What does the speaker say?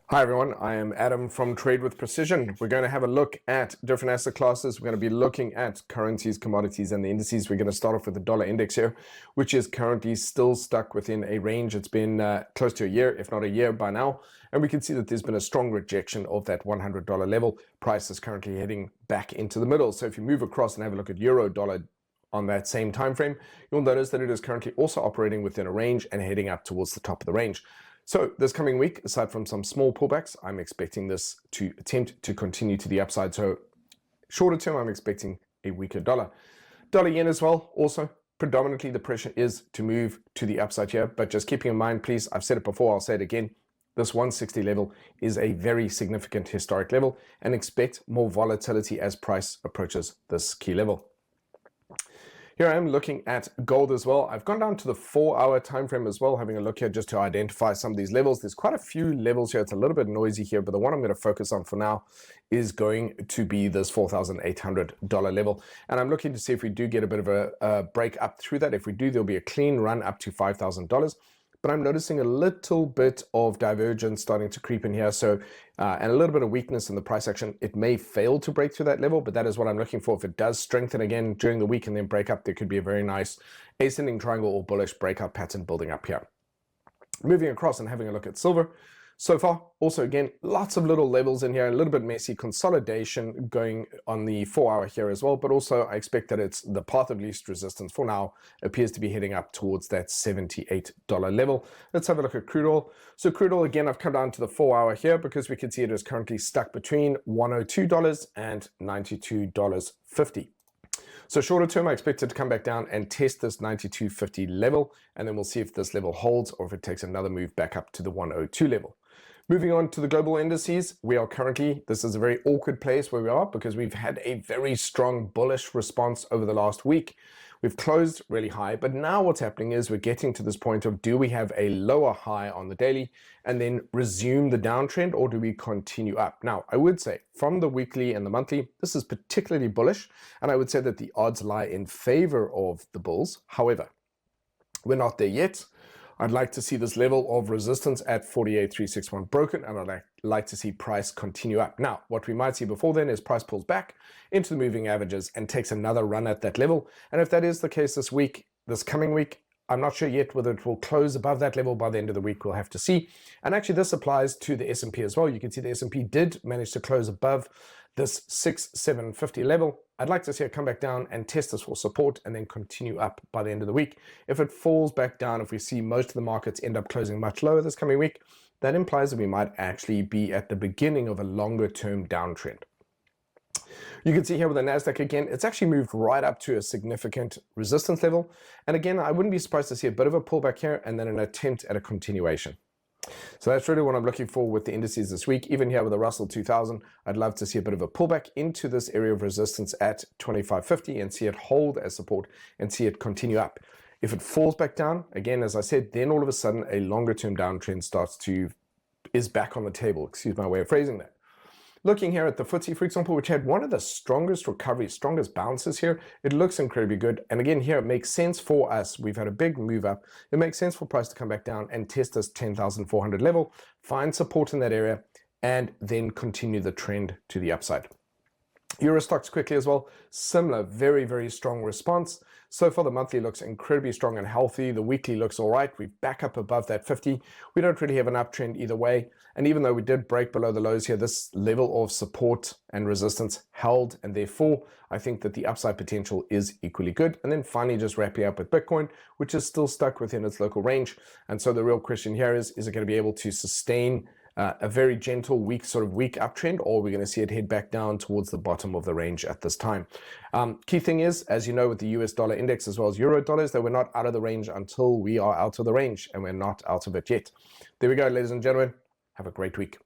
Hi everyone, I am Adam from Trade with Precision. We're going to have a look at different asset classes. We're going to be looking at currencies, commodities, and the indices. We're going to start off with the dollar index here, which is currently still stuck within a range. It's been close to a year, if not a year by now. And we can see that there's been a strong rejection of that $100 level. Price is currently heading back into the middle. So if you move across and have a look at euro dollar on that same time frame, you'll notice that it is currently also operating within a range and heading up towards the top of the range. So this coming week, aside from some small pullbacks, I'm expecting this to attempt to continue to the upside. So shorter term, I'm expecting a weaker dollar. Dollar yen as well, also predominantly the pressure is to move to the upside here, but just keeping in mind, please, I've said it before, I'll say it again, this 160 level is a very significant historic level, and expect more volatility as price approaches this key level. Here I am looking at gold as well. I've gone down to the 4-hour time frame as well, having a look here just to identify some of these levels. There's quite a few levels here. It's a little bit noisy here, but the one I'm going to focus on for now is going to be this $4,800 level. And I'm looking to see if we do get a bit of a break up through that. If we do, there'll be a clean run up to $5,000. But I'm noticing a little bit of divergence starting to creep in here. So, and a little bit of weakness in the price action. It may fail to break through that level, but that is what I'm looking for. If it does strengthen again during the week and then break up, there could be a very nice ascending triangle or bullish breakout pattern building up here. Moving across and having a look at silver. So far, also again, lots of little levels in here, a little bit messy consolidation going on the 4-hour here as well, but also I expect that it's the path of least resistance for now appears to be heading up towards that $78 level. Let's have a look at crude oil. So crude oil, again, I've come down to the 4-hour here because we can see it is currently stuck between $102 and $92.50. So shorter term, I expect it to come back down and test this 92.50 level, and then we'll see if this level holds or if it takes another move back up to the 102 level. Moving on to the global indices, we are currently, this is a very awkward place where we are because we've had a very strong bullish response over the last week. We've closed really high, but now what's happening is we're getting to this point of, do we have a lower high on the daily and then resume the downtrend, or do we continue up? Now, I would say from the weekly and the monthly, this is particularly bullish, and I would say that the odds lie in favor of the bulls. However, we're not there yet. I'd like to see this level of resistance at 48,361 broken, and I'd like to see price continue up. Now, what we might see before then is price pulls back into the moving averages and takes another run at that level. And if that is the case this week, this coming week, I'm not sure yet whether it will close above that level by the end of the week. We'll have to see. And actually, this applies to the S&P as well. You can see the S&P did manage to close above this 6,750 level. I'd like to see it come back down and test this for support and then continue up by the end of the week. If it falls back down, if we see most of the markets end up closing much lower this coming week, that implies that we might actually be at the beginning of a longer term downtrend. You can see here with the NASDAQ again, it's actually moved right up to a significant resistance level. And again, I wouldn't be surprised to see a bit of a pullback here and then an attempt at a continuation. So that's really what I'm looking for with the indices this week. Even here with the Russell 2000, I'd love to see a bit of a pullback into this area of resistance at 2550 and see it hold as support and see it continue up. If it falls back down, again, as I said, then all of a sudden a longer term downtrend is back on the table. Excuse my way of phrasing that. Looking here at the FTSE, for example, which had one of the strongest recoveries, strongest bounces here, it looks incredibly good. And again, here it makes sense for us. We've had a big move up. It makes sense for price to come back down and test this 10,400 level, find support in that area, and then continue the trend to the upside. Euro stocks quickly as well, similar, very, very strong response. So far, the monthly looks incredibly strong and healthy. The weekly looks all right. We're back up above that 50. We don't really have an uptrend either way. And even though we did break below the lows here, this level of support and resistance held. And therefore, I think that the upside potential is equally good. And then finally, just wrapping up with Bitcoin, which is still stuck within its local range. And so the real question here is it going to be able to sustain a very gentle weak uptrend, or we're going to see it head back down towards the bottom of the range at this time. Key thing is, as you know, with the US dollar index as well as euro dollars, that we're not out of the range until we are out of the range, and we're not out of it yet. There we go, ladies and gentlemen. Have a great week.